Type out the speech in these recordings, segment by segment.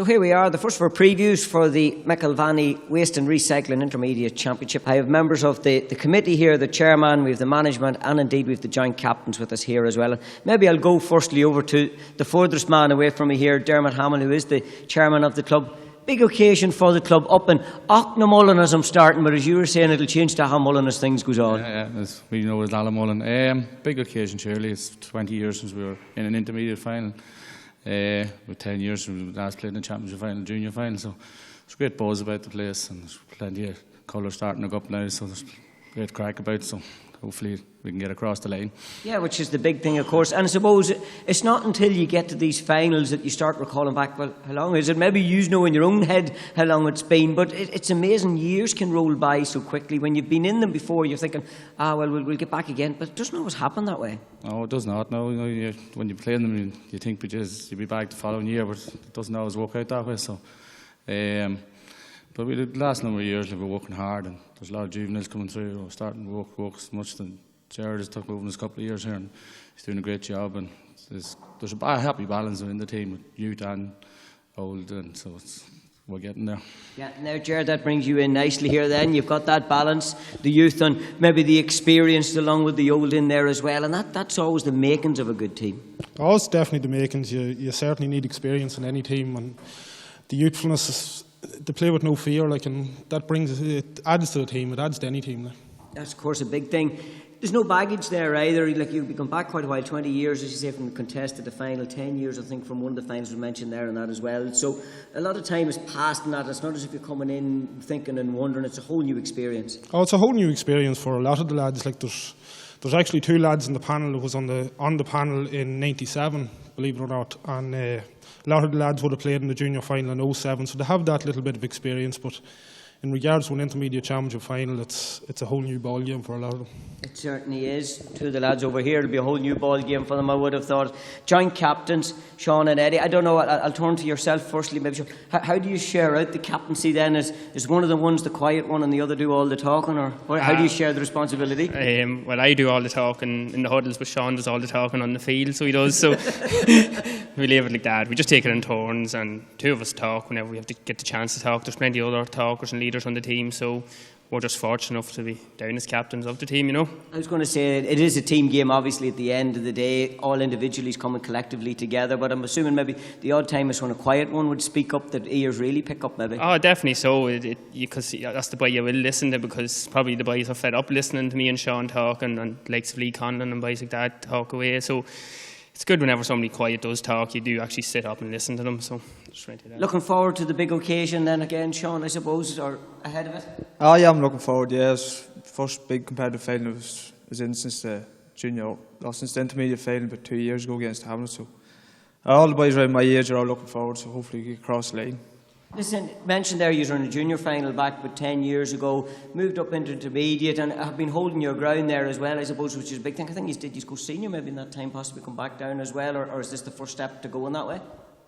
So here we are, the first for previews for the McElvaney Waste and Recycling Intermediate Championship. I have members of the committee here, the chairman, we have the management, and indeed we have the joint captains with us here as well. Maybe I'll go firstly over to the furthest man away from me here, Dermot Hamill, who is the chairman of the club. Big occasion for the club up in Aughnamullen as I'm starting, but as you were saying, it'll change to Aughnamullen as things goes on. Yeah, as we know it's Aughnamullen. Big occasion, surely. It's 20 years since we were in an intermediate final. With 10 years since we last played in the championship final, junior final, so there's great buzz about the place and there's plenty of colours starting to go up now, so there's great crack about, so hopefully we can get across the line. Yeah, which is the big thing, of course. And I suppose it's not until you get to these finals that you start recalling back, well, how long is it? Maybe you know in your own head how long it's been, but it's amazing. Years can roll by so quickly. When you've been in them before, you're thinking, we'll get back again. But it doesn't always happen that way. No, it does not. No, when you play in them, you think you'll be back the following year, but it doesn't always work out that way. So, but the last number of years, we're working hard, and there's a lot of juveniles coming through. We're starting to work as much than Jared has took over in this couple of years here, and he's doing a great job. And there's a happy balance within the team with youth and old, and so we're getting there. Yeah, now Jared, that brings you in nicely here. Then you've got that balance, the youth and maybe the experienced along with the old in there as well, and that's always the makings of a good team. Oh, it's definitely the makings. You certainly need experience in any team, and the youthfulness is, to play with no fear, and it adds to the team. It adds to any team. That's of course a big thing. There's no baggage there either. You've gone back quite a while, 20 years, as you say, from the contest to the final, 10 years, I think, from one of the finals we mentioned there and that as well. So a lot of time has passed in that. It's not as if you're coming in thinking and wondering. It's a whole new experience. Oh, it's a whole new experience for a lot of the lads. There's actually two lads in the panel that was on the panel in '97, believe it or not, and a lot of the lads would have played in the junior final in '07, so they have that little bit of experience. But in regards to an intermediate championship final, it's a whole new ball game for a lot of them. It certainly is. Two of the lads over here, it'll be a whole new ball game for them, I would have thought. Joint captains, Sean and Eddie. I don't know, I'll turn to yourself firstly. Maybe how do you share out the captaincy then? Is one of the ones the quiet one and the other do all the talking, or how do you share the responsibility? Well, I do all the talking in the huddles, but Sean does all the talking on the field, so he does. So we leave it like that. We just take it in turns, and two of us talk whenever we have to get the chance to talk. There's plenty of other talkers and leaders on the team, so we're just fortunate enough to be down as captains of the team, I was going to say, it is a team game, obviously, at the end of the day. All individuals coming collectively together, but I'm assuming maybe the odd time is when a quiet one would speak up, that ears really pick up, maybe. Oh, definitely so, because that's the boy you will listen to, because probably the boys are fed up listening to me and Sean talking, and likes of Lee Conlon and boys like that talk away, so it's good whenever somebody quiet does talk, you do actually sit up and listen to them. So just trying to do that. Looking forward to the big occasion then again, Sean, I suppose, or ahead of it? Oh yeah, I'm looking forward, yeah. It's first big competitive final was in since the junior, since the intermediate final about 2 years ago against Hamilton. So all the boys around my age are all looking forward, so hopefully we get across the line. Listen, mentioned there you were in a junior final back about 10 years ago, moved up into intermediate and have been holding your ground there as well, I suppose, which is a big thing. I think you go senior maybe in that time, possibly come back down as well, or is this the first step to go in that way?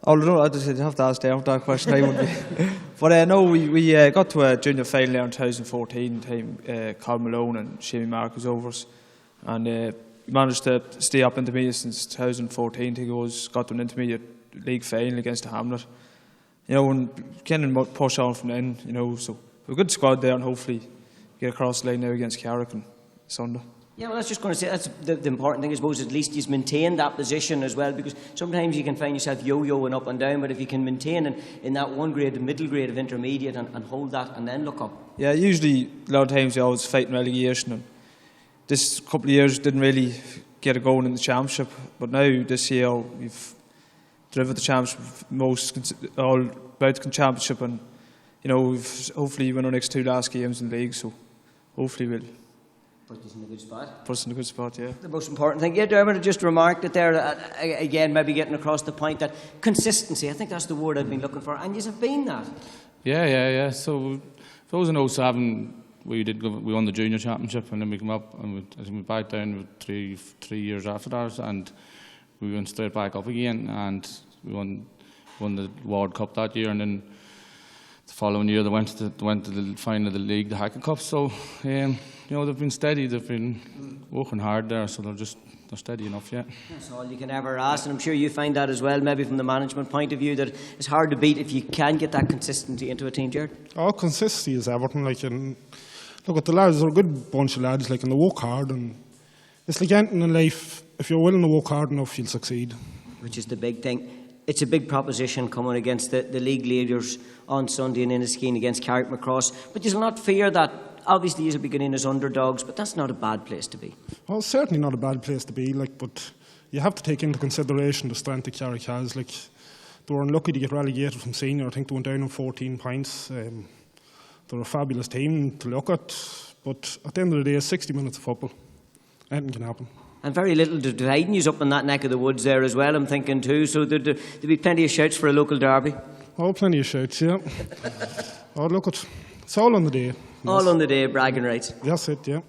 Oh no, I just have to ask them that question. I wouldn't be. But no, we got to a junior final there in 2014, time Carl Malone and Shamie Mark was over us, and we managed to stay up intermediate since 2014 got to an intermediate league final against the Hamlet. And can push on from then, so we're a good squad there, and hopefully get across the line now against Carrick on Sunday. Yeah, well, I was just going to say, that's the important thing, I suppose, at least you maintain that position as well, because sometimes you can find yourself yo-yoing up and down, but if you can maintain in that one grade, the middle grade of intermediate, and hold that and then look up. Yeah, usually a lot of times you're always fighting relegation, and this couple of years didn't really get it going in the championship, but now this year we've driven the championship all about the championship, and we've hopefully win our next two last games in the league, so hopefully we'll put us in a good spot. Put us in a good spot, yeah. The most important thing. Yeah, Dermot just remarked it there, again, maybe getting across the point that consistency, I think that's the word I've been looking for, and you have been that. Yeah. So if it was in 07, we won the junior championship, and then we came up and we back down with three years after that, and we went straight back up again, and we won the World Cup that year, and then the following year they went to the final of the league, the Hackett Cup. So you know, they've been steady, they've been working hard there, so they're steady enough, yeah. That's all you can ever ask, and I'm sure you find that as well, maybe from the management point of view, that it's hard to beat if you can get that consistency into a team, Jared. Oh, consistency is everything. Like, and look at the lads; they're a good bunch of lads. Like, and they work hard, and it's like anything in life. If you're willing to work hard enough, you'll succeed. Which is the big thing. It's a big proposition coming against the league leaders on Sunday in Inniskeen against Carrickmacross, but you'll not fear that. Obviously, you'll be going in as underdogs, but that's not a bad place to be. Well, it's certainly not a bad place to be, like, but you have to take into consideration the strength that Carrick has. Like, they were unlucky to get relegated from senior. I think they went down on 14 points. They're a fabulous team to look at, but at the end of the day, it's 60 minutes of football. Anything can happen. And very little dividing you up in that neck of the woods there as well, I'm thinking too. So there'd be plenty of shouts for a local derby. Oh, plenty of shouts, yeah. Oh, look, it's all on the day. All on the day, bragging rights. That's it, yeah.